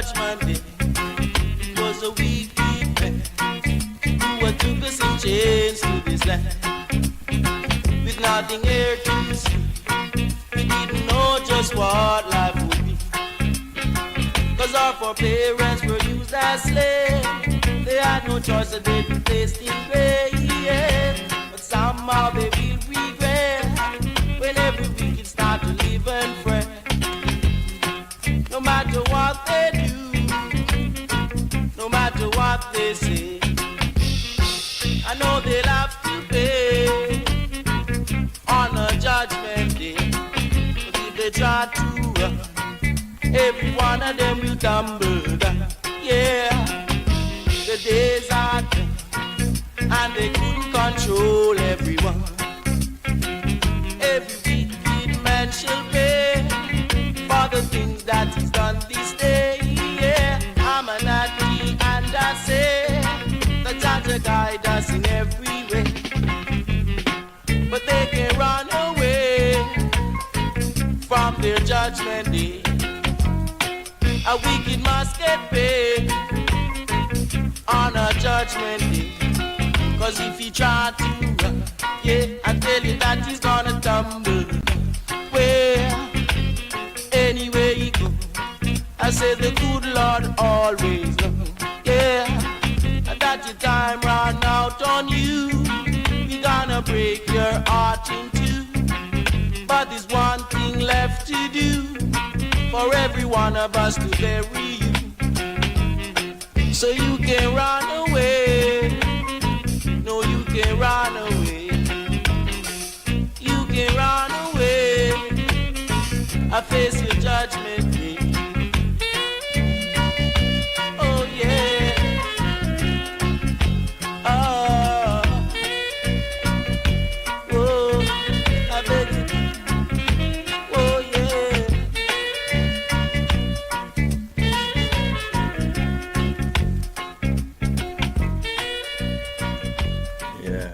judgment day, it was a wicked man who took us in chains to this land. With nothing here to see, we didn't know just what life would be. Cause our foreparents were used as slaves. They had no choice, so they be placed in grave. But somehow they will regret when every week it start to live and fret. No matter what they do, no matter what they say, I know they'll have to pay on a judgment day. But if they try to run, every one of them will tumble down. Yeah, the days are done, and they couldn't control everyone. Every wicked man shall pay for the things that he's done this day. Yeah, I'm an anti, and I say the judge will guide us in every way. But they can run away from their judgment day. A wicked must get paid on a judgment day. Cause if he try to run, yeah, I tell you that he's gonna tumble. Where, anywhere he go, I say the good Lord always knows. Yeah, and that your time run out on you, we gonna break your heart in two. But there's one thing left to do, for every one of us to bury you. So you can run away. No, you can run away. You can run away. I face your judgment day. Oh yeah. Oh, oh, I beg you. Oh yeah. Yeah.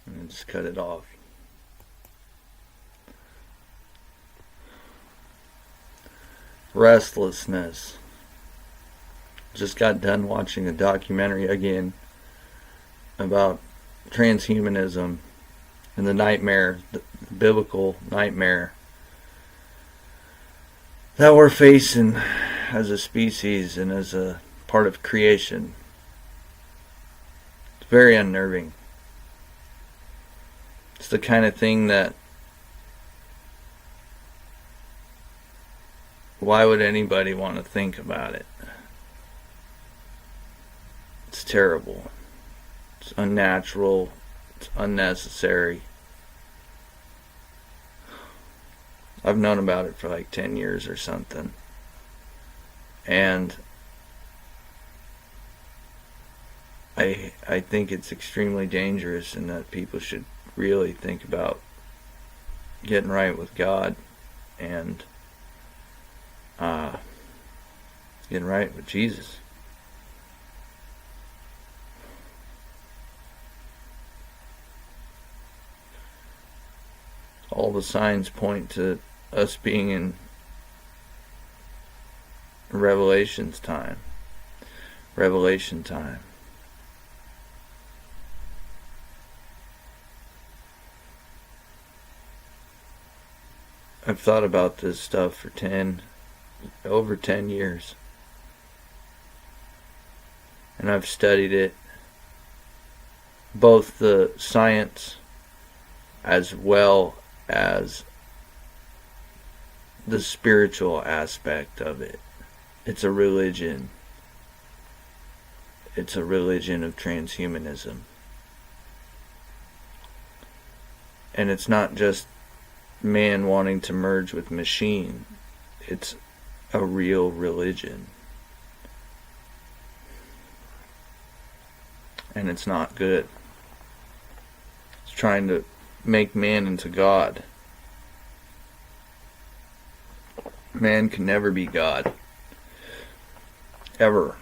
And just cut it off. Restlessness. Just got done watching a documentary again about transhumanism and the nightmare, the biblical nightmare that we're facing as a species and as a part of creation. It's very unnerving. It's the kind of thing that, why would anybody want to think about it? It's terrible. It's unnatural. It's unnecessary. I've known about it for like 10 years or something. And I think it's extremely dangerous, and that people should really think about getting right with God and getting right with Jesus. All the signs point to us being in Revelation time. I've thought about this stuff for over 10 years. And I've studied it, both the science as well as the spiritual aspect of it. It's a religion. It's a religion of transhumanism. And it's not just man wanting to merge with machine. It's a real religion. And it's not good. It's trying to make man into God. Man can never be God. Ever.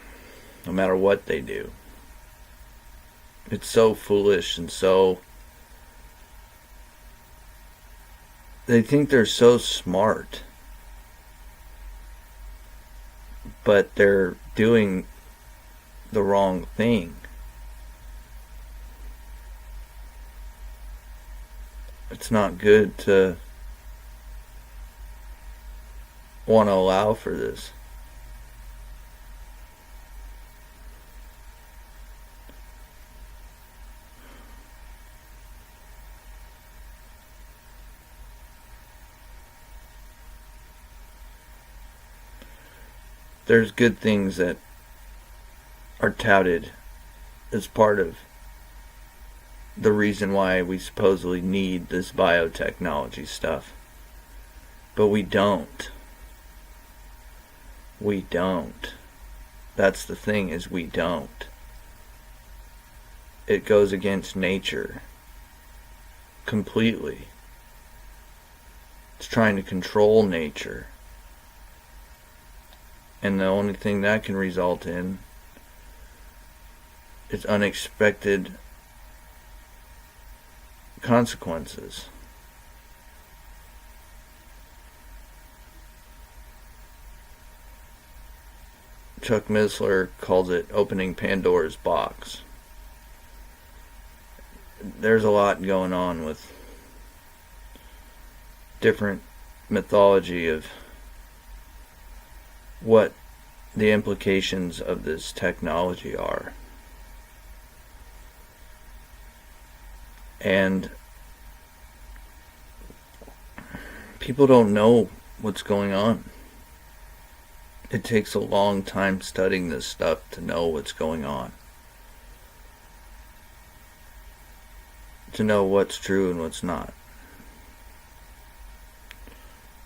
No matter what they do. It's so foolish and so... They think they're so smart, but they're doing the wrong thing. It's not good to want to allow for this. There's good things that are touted as part of the reason why we supposedly need this biotechnology stuff. But we don't. We don't. That's the thing, is we don't. It goes against nature completely. It's trying to control nature. And the only thing that can result in is unexpected consequences. Chuck Missler calls it opening Pandora's box. There's a lot going on with different mythology of what the implications of this technology are. And people don't know what's going on. It takes a long time studying this stuff to know what's going on. To know what's true and what's not.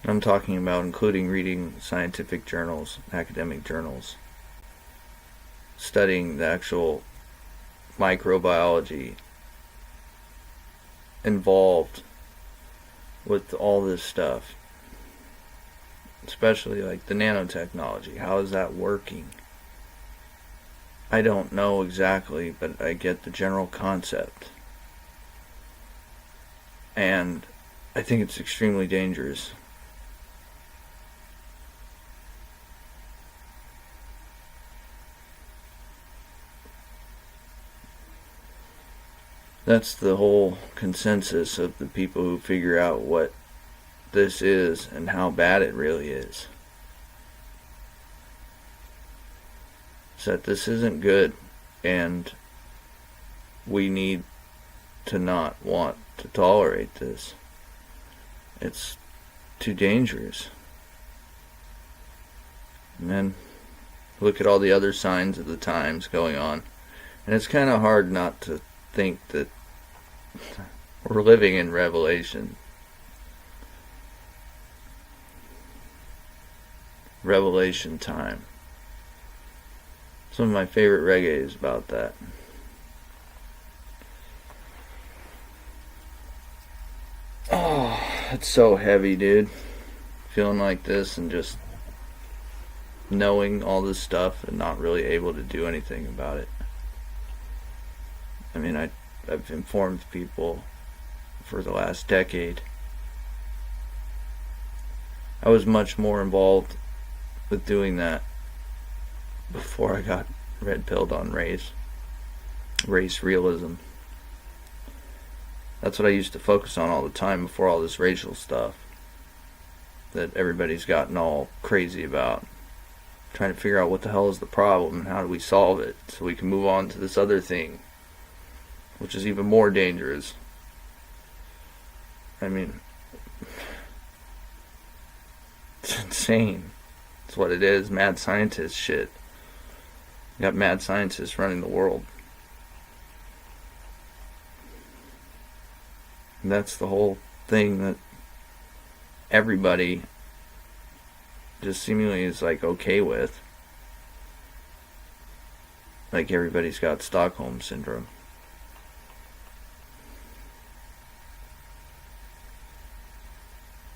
I'm talking about including reading scientific journals, academic journals, studying the actual microbiology involved with all this stuff, especially like the nanotechnology. How is that working? I don't know exactly, but I get the general concept. And I think it's extremely dangerous. That's the whole consensus of the people who figure out what this is and how bad it really is. Is that this isn't good, and we need to not want to tolerate this. It's too dangerous. And then look at all the other signs of the times going on. And it's kind of hard not to think that we're living in Revelation. Revelation time. Some of my favorite reggae is about that. Oh, it's so heavy, dude. Feeling like this and just knowing all this stuff and not really able to do anything about it. I mean, I've informed people for the last decade. I was much more involved with doing that before I got red-pilled on race realism. That's what I used to focus on all the time before all this racial stuff that everybody's gotten all crazy about. Trying to figure out what the hell is the problem and how do we solve it so we can move on to this other thing, which is even more dangerous. I mean, it's insane. It's what it is. Mad scientist shit. You got mad scientists running the world. And that's the whole thing that everybody just seemingly is like okay with. Like everybody's got Stockholm syndrome.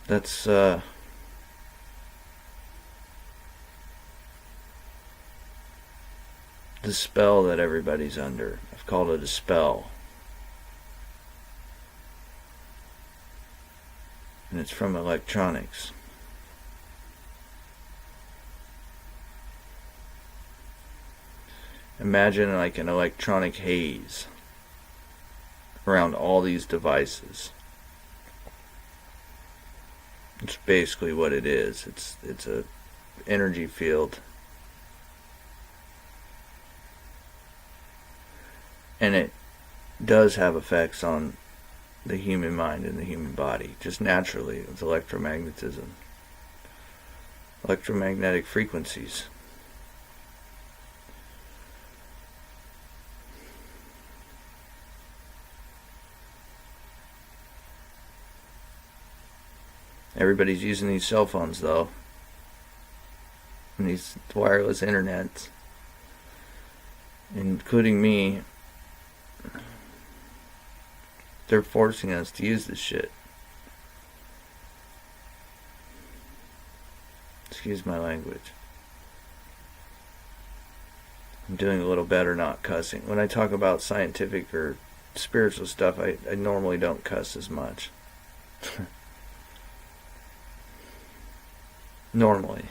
That's this spell that everybody's under. I've called it a spell. And it's from electronics. Imagine like an electronic haze around all these devices. It's basically what it is. It's a energy field. And it does have effects on the human mind and the human body, just naturally. It's electromagnetism. Electromagnetic frequencies. Everybody's using these cell phones though, and these wireless internets, including me. They're forcing us to use this shit. Excuse my language. I'm doing a little better not cussing. When I talk about scientific or spiritual stuff, I normally don't cuss as much. Normally.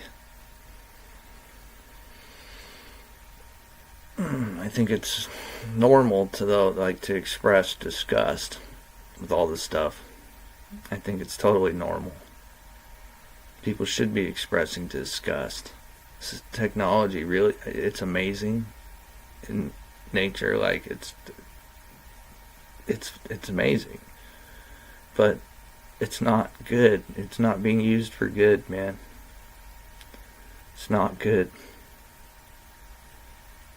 I think it's normal to express disgust with all this stuff. I think it's totally normal. People should be expressing disgust. This is technology, really, it's amazing in nature. Like it's amazing, but it's not good. It's not being used for good, man. It's not good.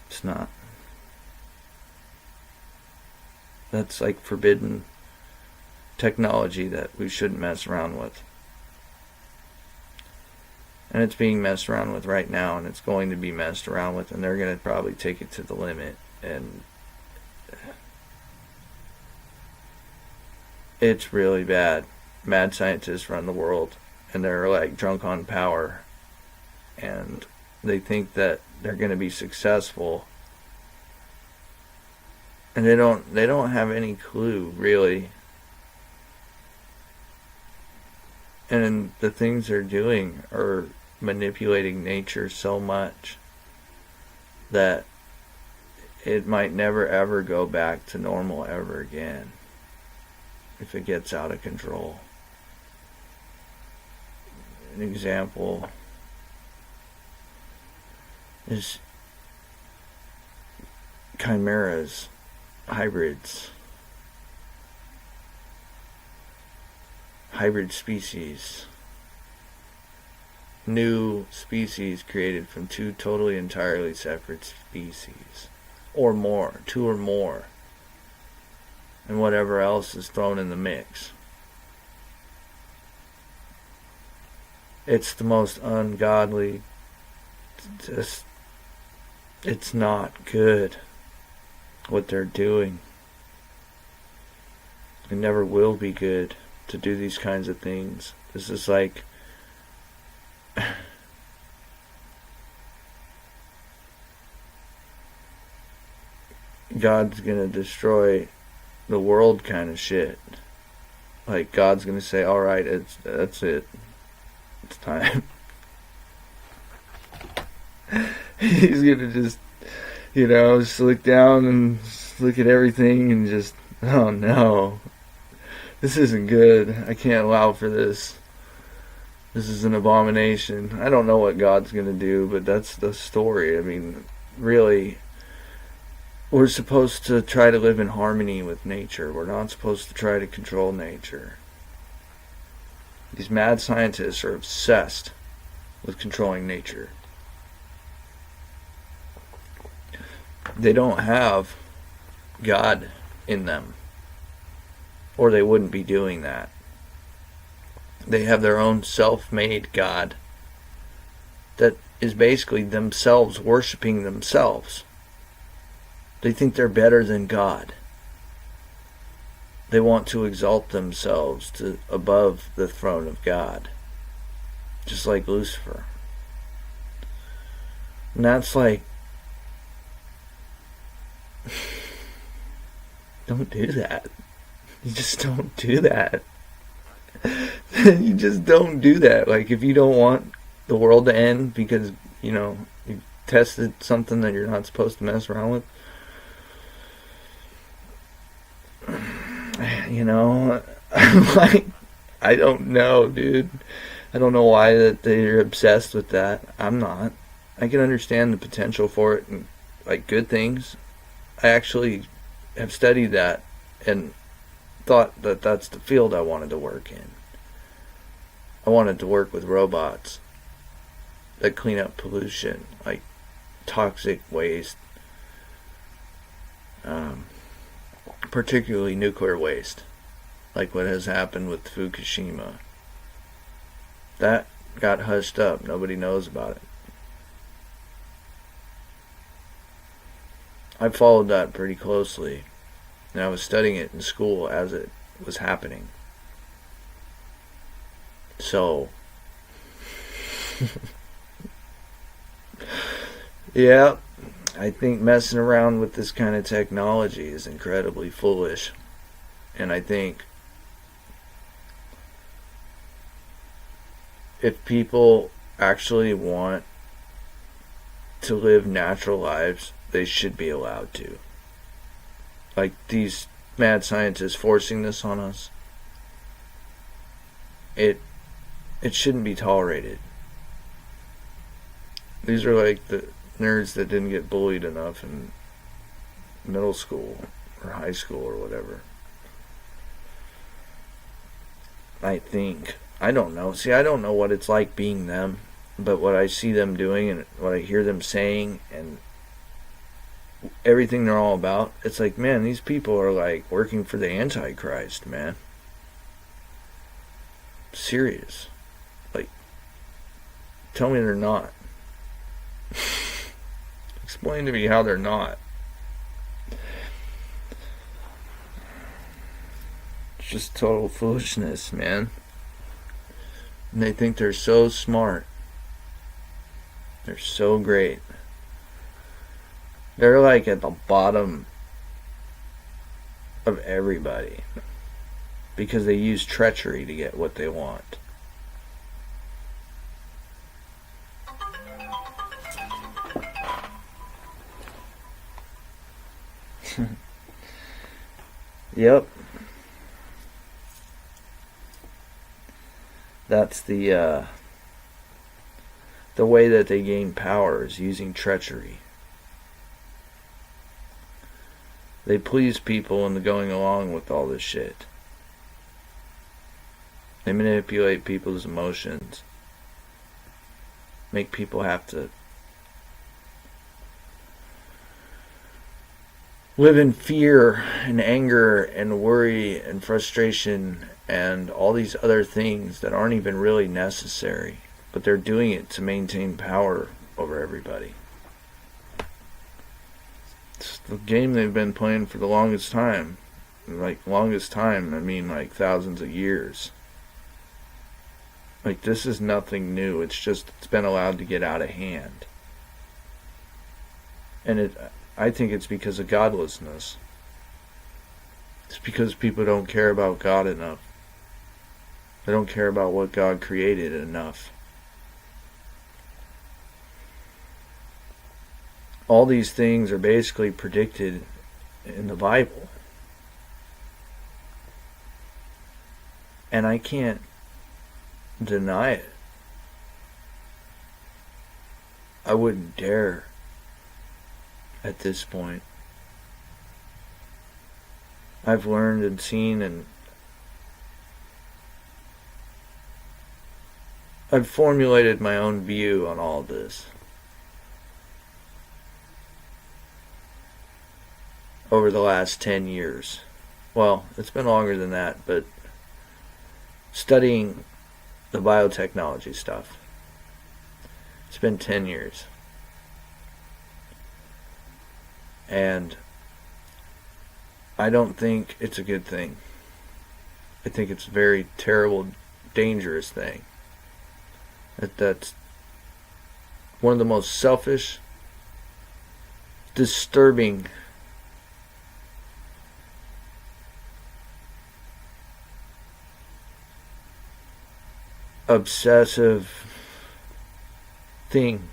It's not. That's like forbidden technology that we shouldn't mess around with. And it's being messed around with right now, and it's going to be messed around with, and they're going to probably take it to the limit. And it's really bad. Mad scientists run the world, and they're like drunk on power. And they think that they're going to be successful, and they don't have any clue, really. And the things they're doing are manipulating nature so much that it might never ever go back to normal ever again if it gets out of control. An example is chimeras, hybrids, hybrid species, new species created from two totally entirely separate species, or more, two or more, and whatever else is thrown in the mix. It's the most ungodly, just, it's not good what they're doing. It never will be good to do these kinds of things. This is like God's gonna destroy the world kind of shit. Like God's gonna say, alright, that's it. It's time. He's gonna just, just look down and look at everything and just, oh no, this isn't good. I can't allow for this. This is an abomination. I don't know what God's gonna do, but that's the story. I mean, really, we're supposed to try to live in harmony with nature. We're not supposed to try to control nature. These mad scientists are obsessed with controlling nature. They don't have God in them, or they wouldn't be doing that. They have their own self-made God that is basically themselves worshiping themselves. They think they're better than God. They want to exalt themselves to above the throne of God, just like Lucifer. And that's like Don't do that. You just don't do that. You just don't do that. Like, if you don't want the world to end because, you tested something that you're not supposed to mess around with, I'm like, I don't know, dude. I don't know why that they're obsessed with that. I'm not. I can understand the potential for it and, like, good things. I actually have studied that and thought that that's the field I wanted to work in. I wanted to work with robots that clean up pollution, like toxic waste, particularly nuclear waste, like what has happened with Fukushima. That got hushed up. Nobody knows about it. I followed that pretty closely, and I was studying it in school as it was happening. So, yeah, I think messing around with this kind of technology is incredibly foolish. And I think if people actually want to live natural lives, they should be allowed to. Like these mad scientists forcing this on us, it shouldn't be tolerated. These are like the nerds that didn't get bullied enough in middle school or high school or whatever. I think. I don't know. See, I don't know what it's like being them, but what I see them doing and what I hear them saying and everything they're all about, it's like, man, these people are like working for the Antichrist, man. Serious. Like, tell me they're not. Explain to me how they're not. It's just total foolishness, man. And they think they're so smart. They're so great. They're like at the bottom of everybody because they use treachery to get what they want. Yep. That's the way that they gain power is using treachery. They please people into going along with all this shit. They manipulate people's emotions. Make people have to live in fear and anger and worry and frustration and all these other things that aren't even really necessary. But they're doing it to maintain power over everybody. It's the game they've been playing for the longest time. Like, longest time, I mean like thousands of years. Like, this is nothing new. It's just, it's been allowed to get out of hand. And I think it's because of godlessness. It's because people don't care about God enough. They don't care about what God created enough. All these things are basically predicted in the Bible. And I can't deny it. I wouldn't dare at this point. I've learned and seen and I've formulated my own view on all this over the last 10 years. Well, it's been longer than that, but studying the biotechnology stuff, it's been 10 years. And I don't think it's a good thing. I think it's a very terrible, dangerous thing. That's one of the most selfish, disturbing obsessive thing.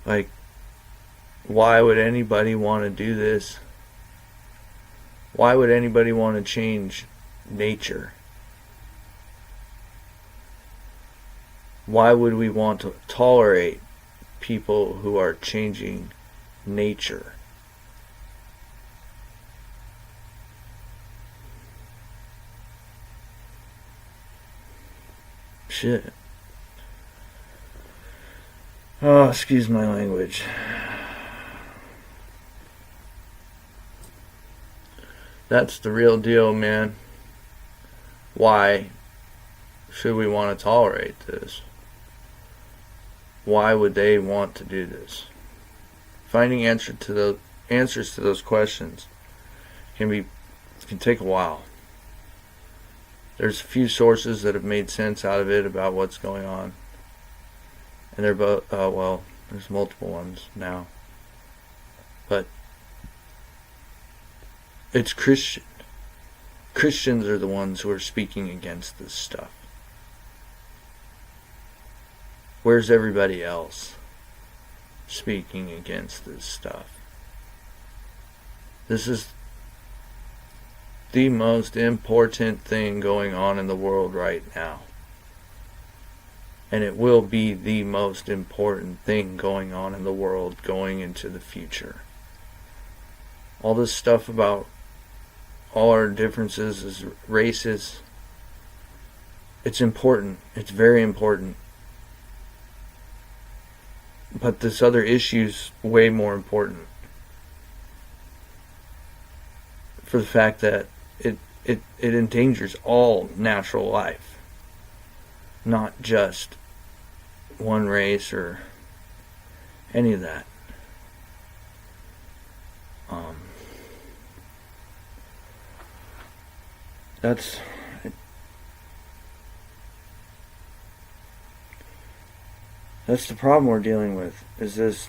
Like, why would anybody want to do this? Why would anybody want to change nature? Why would we want to tolerate people who are changing nature? Shit. Oh, excuse my language. That's the real deal, man. Why should we want to tolerate this? Why would they want to do this? Finding answers to those questions can take a while. There's a few sources that have made sense out of it about what's going on. And they're both, there's multiple ones now. But it's Christian. Christians are the ones who are speaking against this stuff. Where's everybody else speaking against this stuff? This is the most important thing going on in the world right now. And it will be the most important thing going on in the world going into the future. All this stuff about all our differences as races, it's important. It's very important. But this other issue's way more important. For the fact that it endangers all natural life. Not just one race or any of that. That's the problem we're dealing with, is this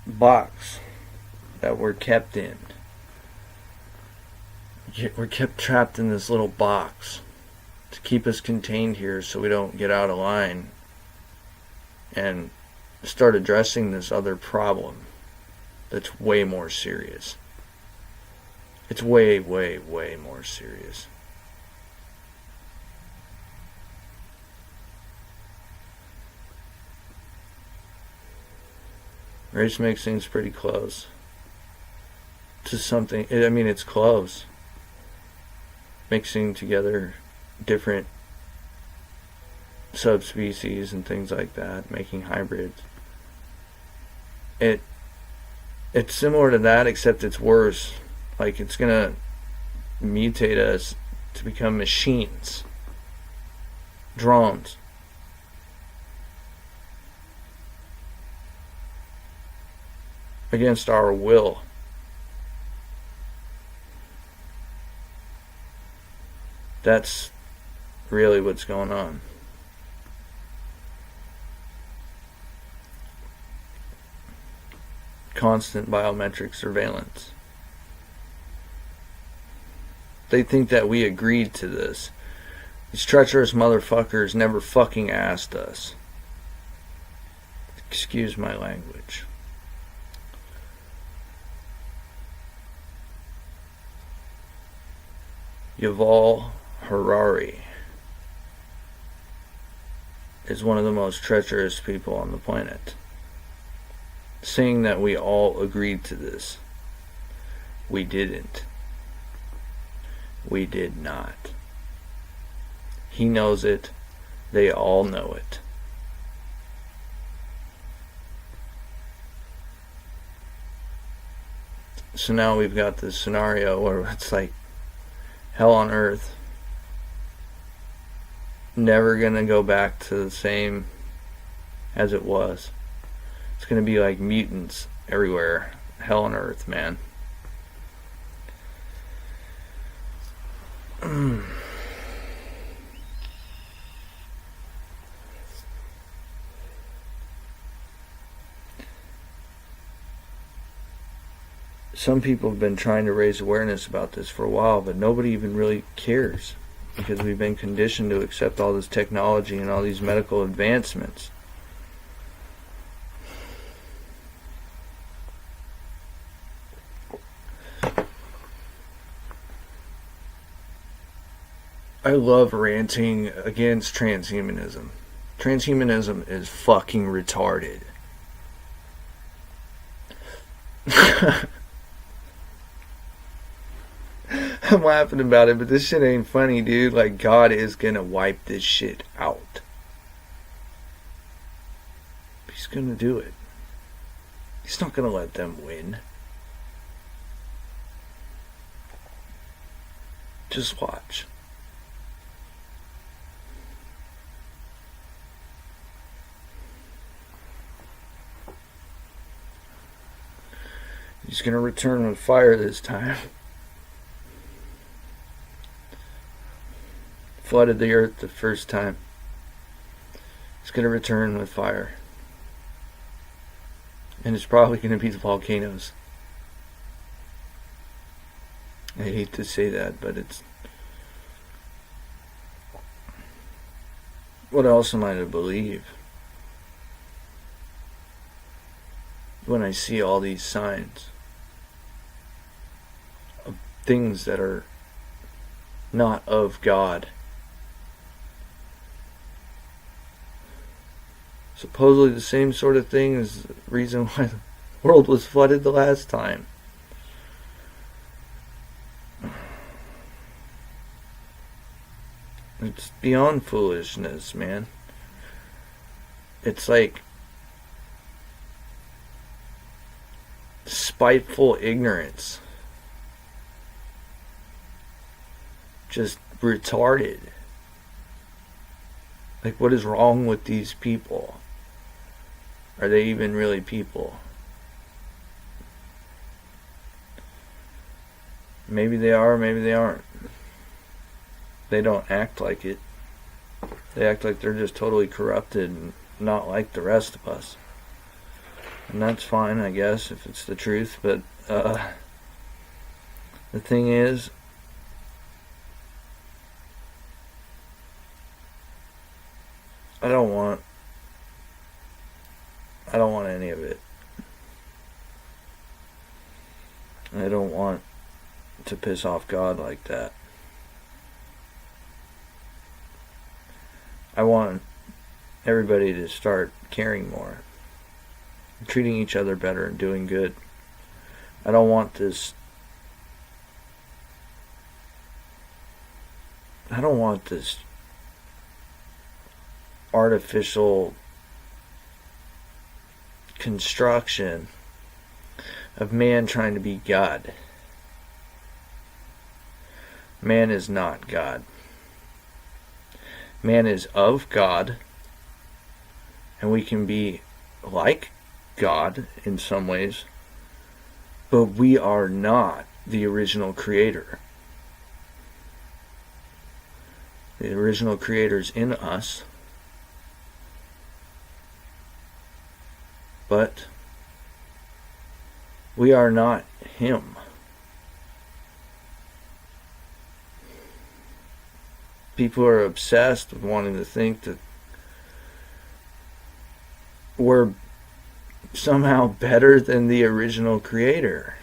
box that we're kept in. We're kept trapped in this little box to keep us contained here so we don't get out of line and start addressing this other problem that's way more serious. It's way, way, way more serious. Race mixing's pretty close to something. I mean, it's close. Mixing together different subspecies and things like that, making hybrids. It's similar to that, except it's worse. Like, it's gonna mutate us to become machines, drones. Against our will. That's really what's going on. Constant biometric surveillance. They think that we agreed to this. These treacherous motherfuckers never fucking asked us. Excuse my language. Yuval Harari is one of the most treacherous people on the planet, saying that we all agreed to this. We didn't. We did not. He knows it. They all know it. So now we've got this scenario where it's like hell on earth. Never gonna go back to the same as it was. It's gonna be like mutants everywhere. Hell on earth, man. Some people have been trying to raise awareness about this for a while, but nobody even really cares. because we've been conditioned to accept all this technology and all these medical advancements. I love ranting against transhumanism. Transhumanism is fucking retarded. I'm laughing about it, but this shit ain't funny, dude. Like, God is gonna wipe this shit out. He's gonna do it. He's not gonna let them win. Just watch. He's gonna return with fire this time. Flooded the earth the first time. He's gonna return with fire. And it's probably gonna be the volcanoes. I hate to say that, but it's... What else am I to believe? When I see all these signs of things that are not of God. Supposedly the same sort of thing as the reason why the world was flooded the last time. It's beyond foolishness, man. It's like spiteful ignorance. Just retarded. Like, what is wrong with these people? Are they even really people? Maybe they are, maybe they aren't. They don't act like it. They act like they're just totally corrupted and not like the rest of us. And that's fine, I guess, if it's the truth. But the thing is, I don't want any of it. I don't want to piss off God like that. I want everybody to start caring more, treating each other better and doing good. I don't want this artificial construction of man trying to be God. Man is not God. Man is of God, and we can be like God in some ways, but we are not the original creator. The original creator's in us, but we are not him. People are obsessed with wanting to think that we're somehow better than the original creator.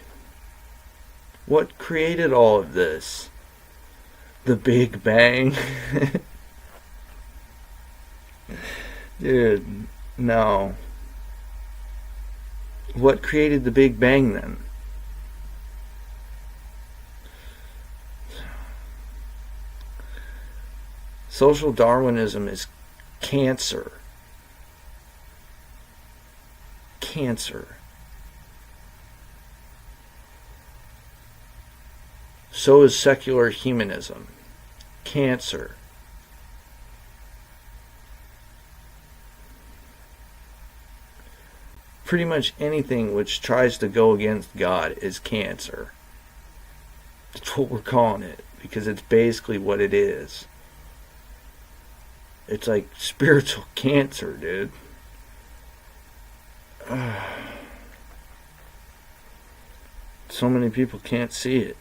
What created all of this? The Big Bang? Dude, no. What created the Big Bang then? Social Darwinism is cancer. Cancer. So is secular humanism. Cancer. Pretty much anything which tries to go against God is cancer. That's what we're calling it, because it's basically what it is. It's like spiritual cancer, dude. So many people can't see it.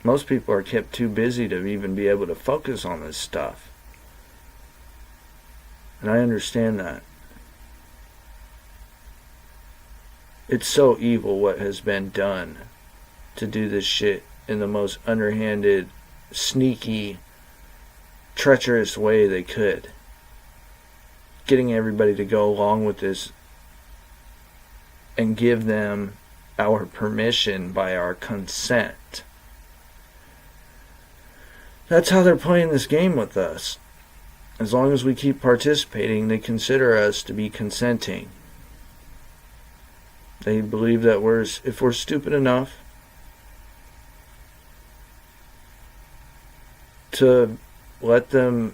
Most people are kept too busy to even be able to focus on this stuff. And I understand that. It's so evil what has been done to do this shit in the most underhanded, sneaky, treacherous way they could. Getting everybody to go along with this and give them our permission by our consent. That's how they're playing this game with us. As long as we keep participating, they consider us to be consenting. They believe that if we're stupid enough to let them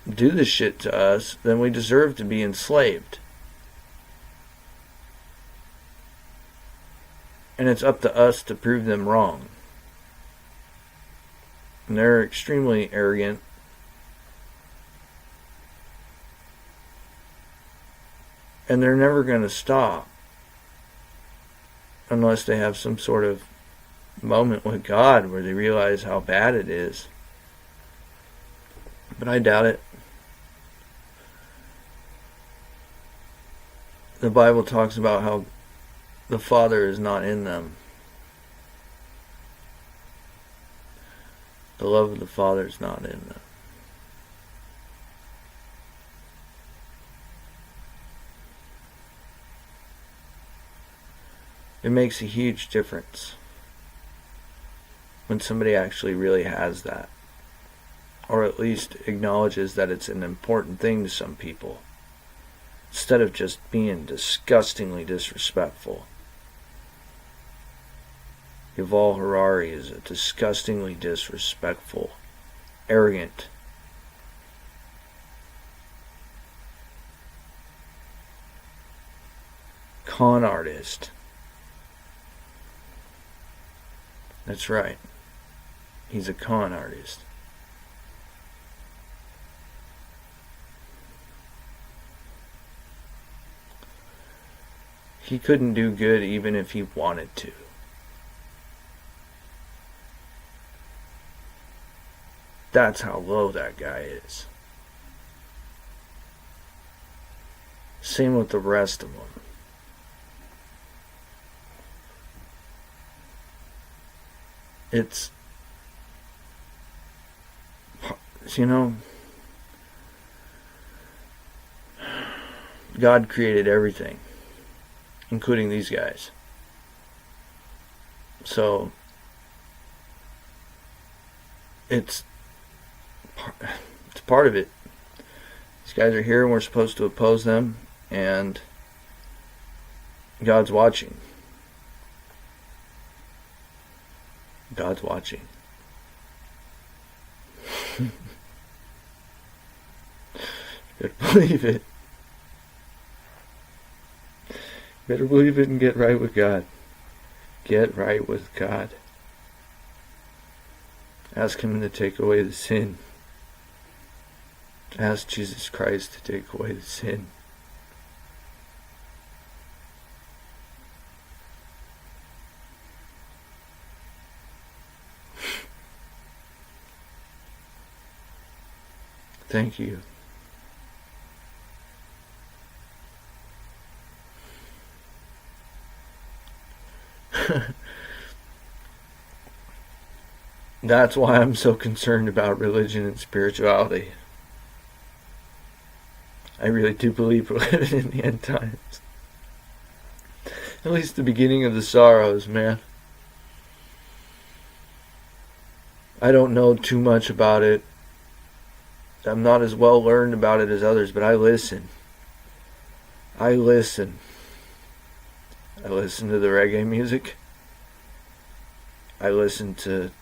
do this shit to us, then we deserve to be enslaved. And it's up to us to prove them wrong. And they're extremely arrogant. And they're never going to stop unless they have some sort of moment with God where they realize how bad it is. But I doubt it. The Bible talks about how the Father is not in them. The love of the Father is not in them. It makes a huge difference when somebody actually really has that, or at least acknowledges that it's an important thing to some people, instead of just being disgustingly disrespectful. Yuval Harari is a disgustingly disrespectful, arrogant, con artist. That's right. He's a con artist. He couldn't do good even if he wanted to. That's how low that guy is. Same with the rest of them. It's, you know, God created everything, including these guys. So, it's part of it. These guys are here and we're supposed to oppose them, and God's watching. God's watching. Better believe it. Better believe it and get right with God. Get right with God. Ask Him to take away the sin. Ask Jesus Christ to take away the sin. Thank you. That's why I'm so concerned about religion and spirituality. I really do believe we're living in the end times. At least the beginning of the sorrows, man. I don't know too much about it. I'm not as well learned about it as others, but I listen. I listen to the reggae music. I listen to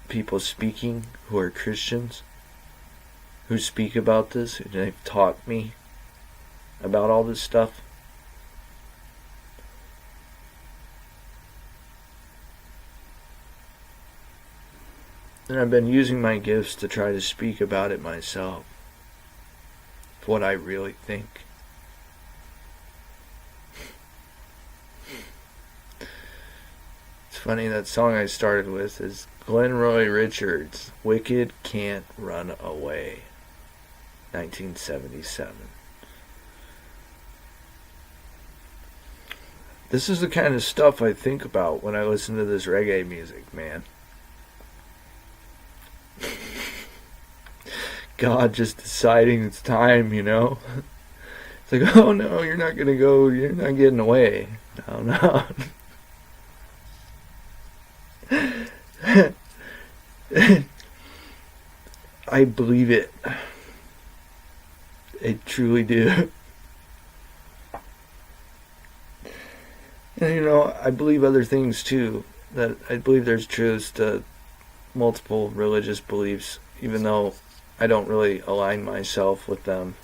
people speaking who are Christians, who speak about this, and they've taught me about all this stuff. And I've been using my gifts to try to speak about it myself. What I really think. It's funny, that song I started with is Glenroy Richards, Wicked Can't Run Away, 1977. This is the kind of stuff I think about when I listen to this reggae music, man. God just deciding it's time, you know? It's like, oh no, you're not gonna go, you're not getting away. No. I believe it. I truly do. And you know, I believe other things too. That I believe there's truths to multiple religious beliefs, even though I don't really align myself with them.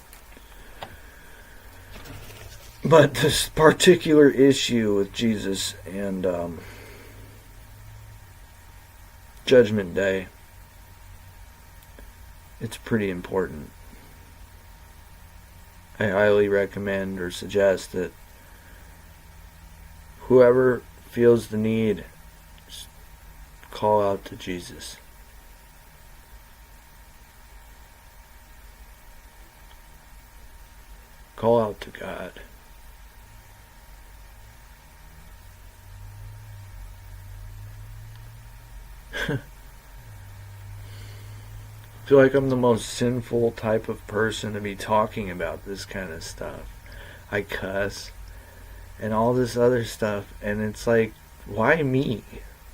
But this particular issue with Jesus and Judgment Day, it's pretty important. I highly recommend or suggest that whoever feels the need, just call out to Jesus. Call out to God. I feel like I'm the most sinful type of person to be talking about this kind of stuff. I cuss and all this other stuff, and it's like, why me?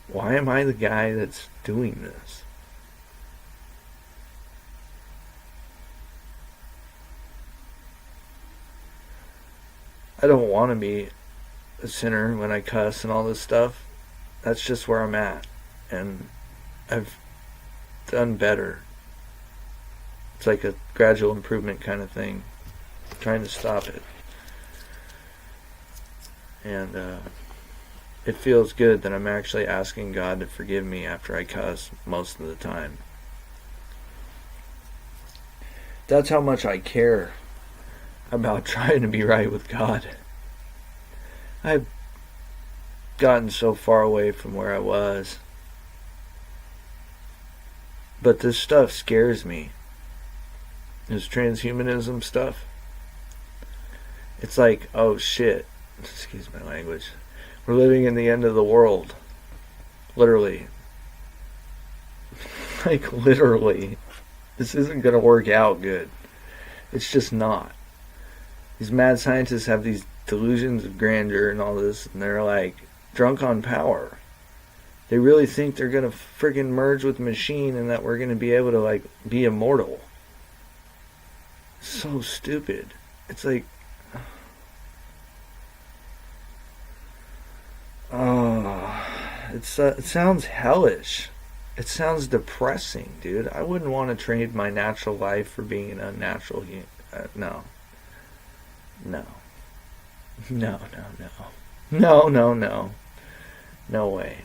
Why am I the guy that's doing this? I don't want to be a sinner when I cuss and all this stuff. That's just where I'm at, and I've done better. It's like a gradual improvement kind of thing. I'm trying to stop it. And it feels good that I'm actually asking God to forgive me after I cuss most of the time. That's how much I care about trying to be right with God. I've gotten so far away from where I was. But this stuff scares me. This transhumanism stuff. It's like, oh shit. Excuse my language. We're living in the end of the world. Literally. Like, literally. This isn't going to work out good. It's just not. These mad scientists have these delusions of grandeur and all this, and they're like drunk on power. They really think they're going to friggin' merge with the machine and that we're going to be able to, like, be immortal. So stupid. It's like, oh, it sounds hellish. It sounds depressing, dude. I wouldn't want to trade my natural life for being an unnatural human. No. No. No. No way.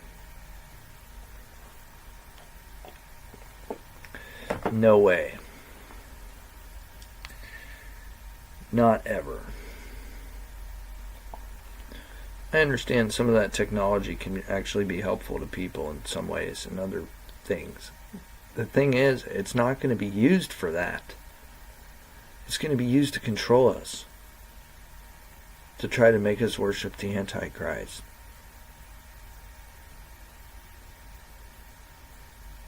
No way. Not ever. I understand some of that technology can actually be helpful to people in some ways and other things. The thing is, it's not going to be used for that. It's going to be used to control us. To try to make us worship the Antichrist.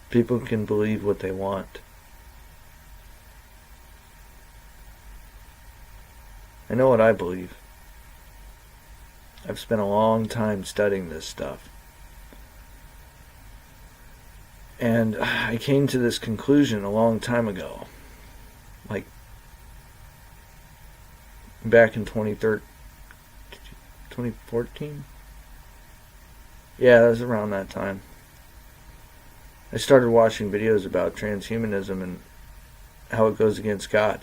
People can believe what they want. I know what I believe. I've spent a long time studying this stuff. And I came to this conclusion a long time ago. Like, back in 2014? Yeah, that was around that time. I started watching videos about transhumanism and how it goes against God.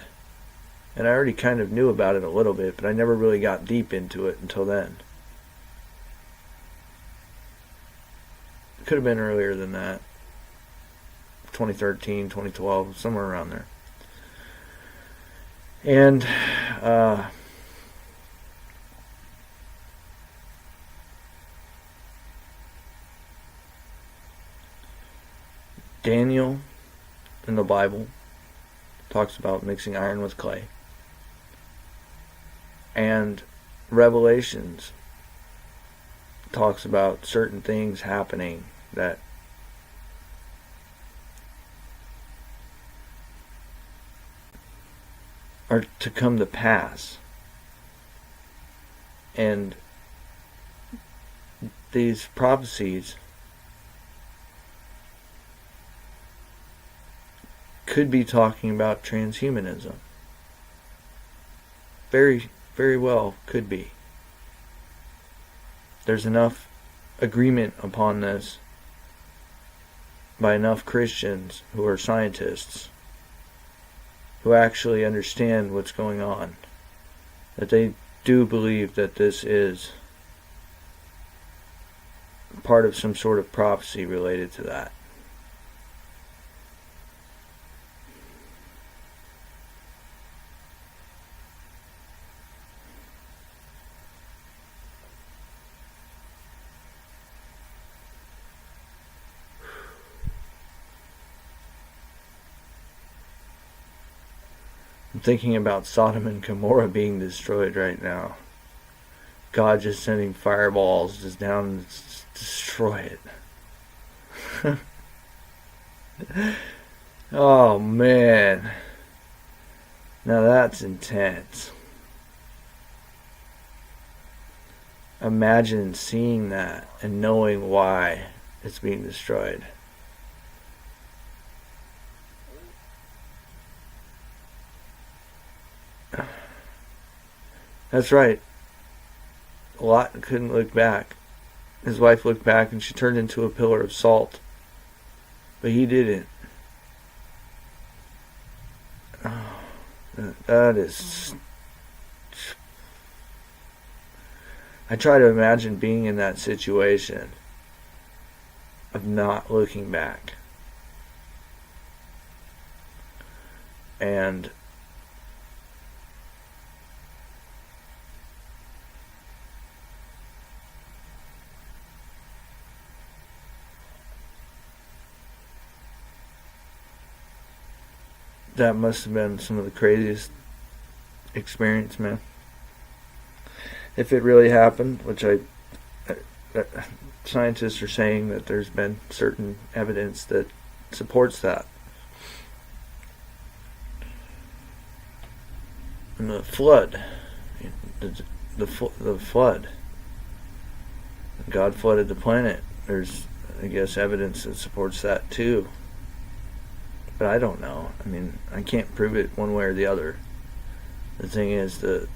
And I already kind of knew about it a little bit, but I never really got deep into it until then. It could have been earlier than that. 2013, 2012, somewhere around there. And Daniel in the Bible talks about mixing iron with clay. And Revelations talks about certain things happening that are to come to pass. And these prophecies could be talking about transhumanism. Very, very well could be. There's enough agreement upon this by enough Christians who are scientists, who actually understand what's going on, that they do believe that this is part of some sort of prophecy related to that. I'm thinking about Sodom and Gomorrah being destroyed right now. God just sending fireballs just down and destroy it. Oh man. Now that's intense. Imagine seeing that and knowing why it's being destroyed. That's right. Lot couldn't look back. His wife looked back and she turned into a pillar of salt. But he didn't. Oh, that is... I try to imagine being in that situation of not looking back. And that must have been some of the craziest experience, man. If it really happened, which scientists are saying that there's been certain evidence that supports that. And the flood, the flood, God flooded the planet. There's, I guess, evidence that supports that too. But I don't know. I mean, I can't prove it one way or the other. The thing is, the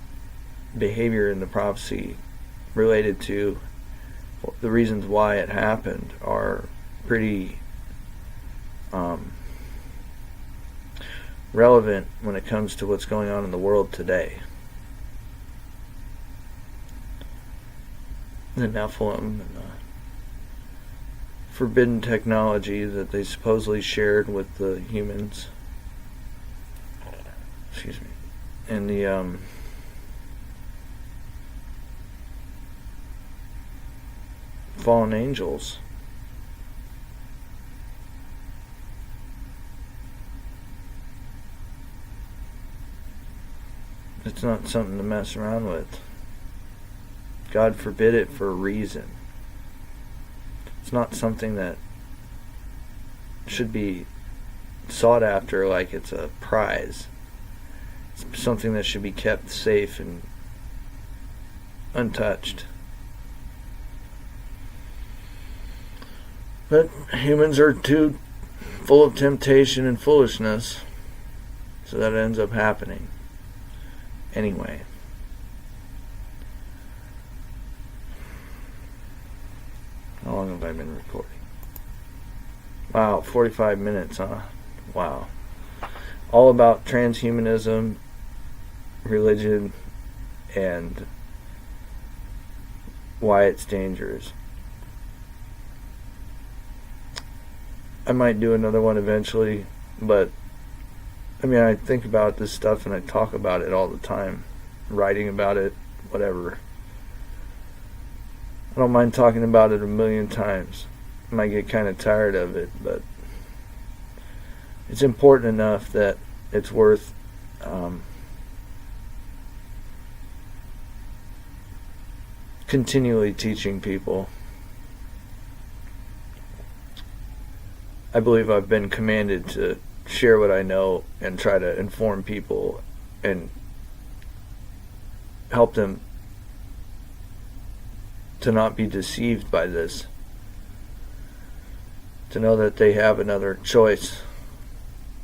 behavior in the prophecy related to the reasons why it happened are pretty relevant when it comes to what's going on in the world today. The Nephilim and the forbidden technology that they supposedly shared with the humans. Excuse me. And the fallen angels. It's not something to mess around with. God forbid it for a reason. It's not something that should be sought after like it's a prize. It's something that should be kept safe and untouched. But humans are too full of temptation and foolishness, so that ends up happening. Anyway. How long have I been recording? Wow, 45 minutes, huh? Wow. All about transhumanism, religion, and why it's dangerous. I might do another one eventually, but I mean, I think about this stuff and I talk about it all the time, writing about it, whatever. I don't mind talking about it a million times. I might get kind of tired of it, but it's important enough that it's worth continually teaching people. I believe I've been commanded to share what I know and try to inform people and help them to not be deceived by this, to know that they have another choice,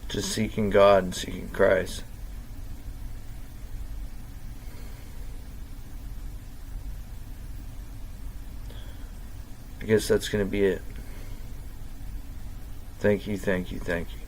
just seeking God and seeking Christ. I guess that's going to be it. Thank you, thank you, thank you.